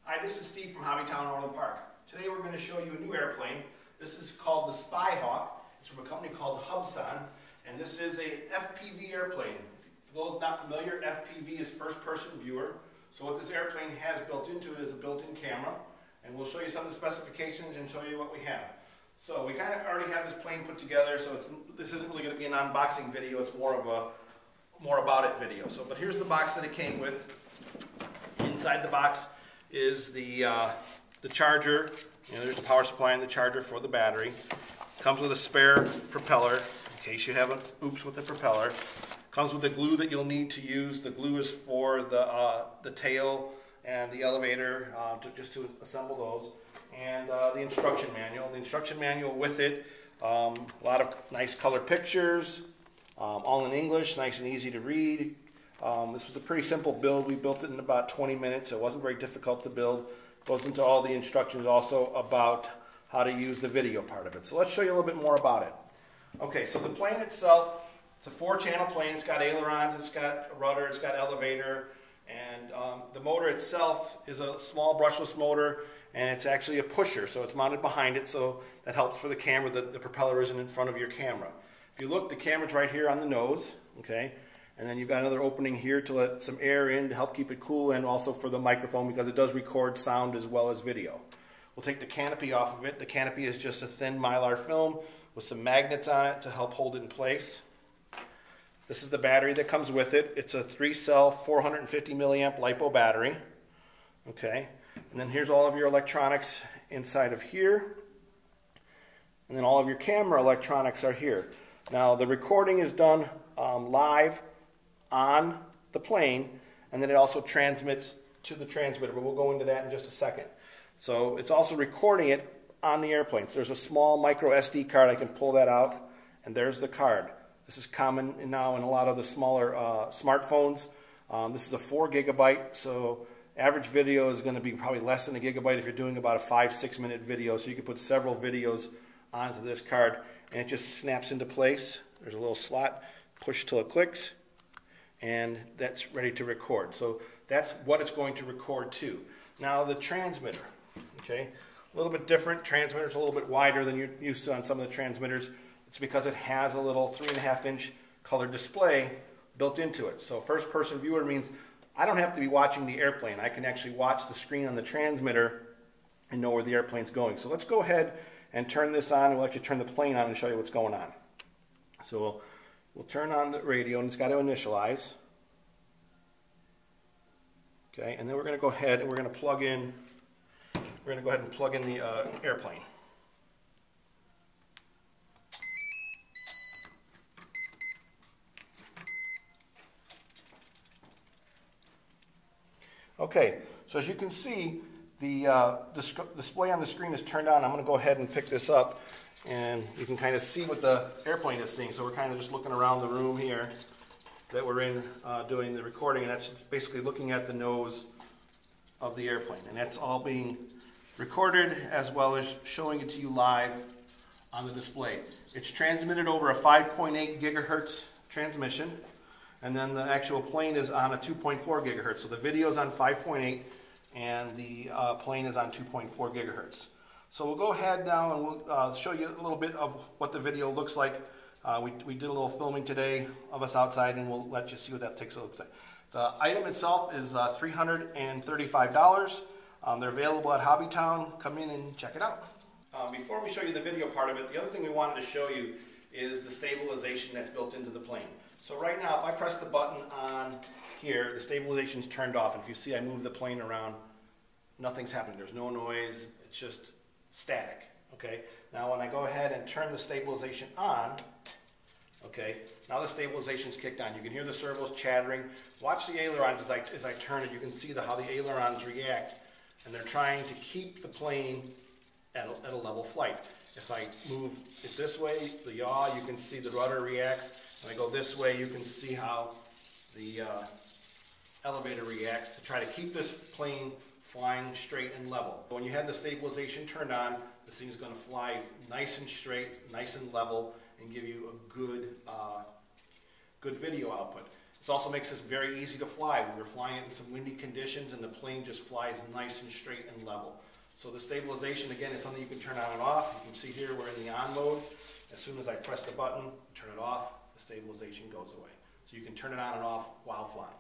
Hi, this is Steve from Hobbytown Orland Park. Today we're going to show you a new airplane. This is called the Spyhawk. It's from a company called Hubsan, and this is a FPV airplane. For those not familiar, FPV is first-person viewer. So what this airplane has built into it is a built-in camera, and we'll show you some of the specifications and show you what we have. So we kind of already have this plane put together, so this isn't really going to be an unboxing video. It's more of a more about it video. So, but here's the box that it came with. Inside the box is the charger. There's the power supply and the charger for the battery. Comes with a spare propeller in case you have an oops with the propeller. Comes with the glue that you'll need to use. The glue is for the tail and the elevator to assemble those. And the instruction manual. The instruction manual with it, a lot of nice color pictures, all in English, nice and easy to read. This was a pretty simple build. We built it in about 20 minutes. It wasn't very difficult to build. Goes into all the instructions also about how to use the video part of it. So let's show you a little bit more about it. Okay, so the plane itself, it's a 4-channel plane. It's got ailerons, it's got a rudder, it's got elevator, and the motor itself is a small brushless motor, and it's actually a pusher, so it's mounted behind it, so that helps for the camera. The propeller isn't in front of your camera. If you look, the camera's right here on the nose, okay? And then you've got another opening here to let some air in to help keep it cool, and also for the microphone because it does record sound as well as video. We'll take the canopy off of it. The canopy is just a thin mylar film with some magnets on it to help hold it in place. This is the battery that comes with it. It's a 3-cell 450 milliamp LiPo battery. Okay, and then here's all of your electronics inside of here. And then all of your camera electronics are here. Now the recording is done live on the plane, and then it also transmits to the transmitter, but we'll go into that in just a second. So it's also recording it on the airplane. So there's a small micro SD card. I can pull that out, and there's the card. This is common now in a lot of the smaller smartphones. This is a 4 gigabyte, so average video is going to be probably less than a gigabyte if you're doing about a 5-6 minute video. So you can put several videos onto this card, and it just snaps into place. There's a little slot, push till it clicks, and that's ready to record. So that's what it's going to record to. Now the transmitter, okay, a little bit different. Transmitter's a little bit wider than you're used to on some of the transmitters. It's because it has a little 3.5-inch color display built into it. So first-person viewer means I don't have to be watching the airplane. I can actually watch the screen on the transmitter and know where the airplane's going. So let's go ahead and turn this on, and we'll actually turn the plane on and show you what's going on. So we'll turn on the radio, and it's got to initialize. Okay, and then we're going to go ahead and we're going to plug in. We're going to go ahead and plug in the airplane. Okay, so as you can see, the display on the screen is turned on. I'm going to go ahead and pick this up, and you can kind of see what the airplane is seeing. So we're kind of just looking around the room here that we're in doing the recording, and that's basically looking at the nose of the airplane. And that's all being recorded as well as showing it to you live on the display. It's transmitted over a 5.8 gigahertz transmission. And then the actual plane is on a 2.4 gigahertz. So the video is on 5.8 and the plane is on 2.4 gigahertz. So we'll go ahead now and we'll show you a little bit of what the video looks like. We did a little filming today of us outside, and we'll let you see what that looks like. The item itself is $335. They're available at Hobbytown. Come in and check it out. Before we show you the video part of it, the other thing we wanted to show you is the stabilization that's built into the plane. So right now, if I press the button on here, the stabilization's turned off. And if you see I move the plane around, nothing's happening. There's no noise. It's just static. Okay. Now when I go ahead and turn the stabilization on, okay, now the stabilization's kicked on. You can hear the servos chattering. Watch the ailerons as I turn it. You can see how the ailerons react, and they're trying to keep the plane at a level flight. If I move it this way, the yaw, you can see the rudder reacts. When I go this way, you can see how the elevator reacts to try to keep this plane flying straight and level. When you have the stabilization turned on, this thing is going to fly nice and straight, nice and level, and give you a good video output. This also makes this very easy to fly. We were flying it in some windy conditions and the plane just flies nice and straight and level. So the stabilization, again, is something you can turn on and off. You can see here we're in the on mode. As soon as I press the button, turn it off, the stabilization goes away. So you can turn it on and off while flying.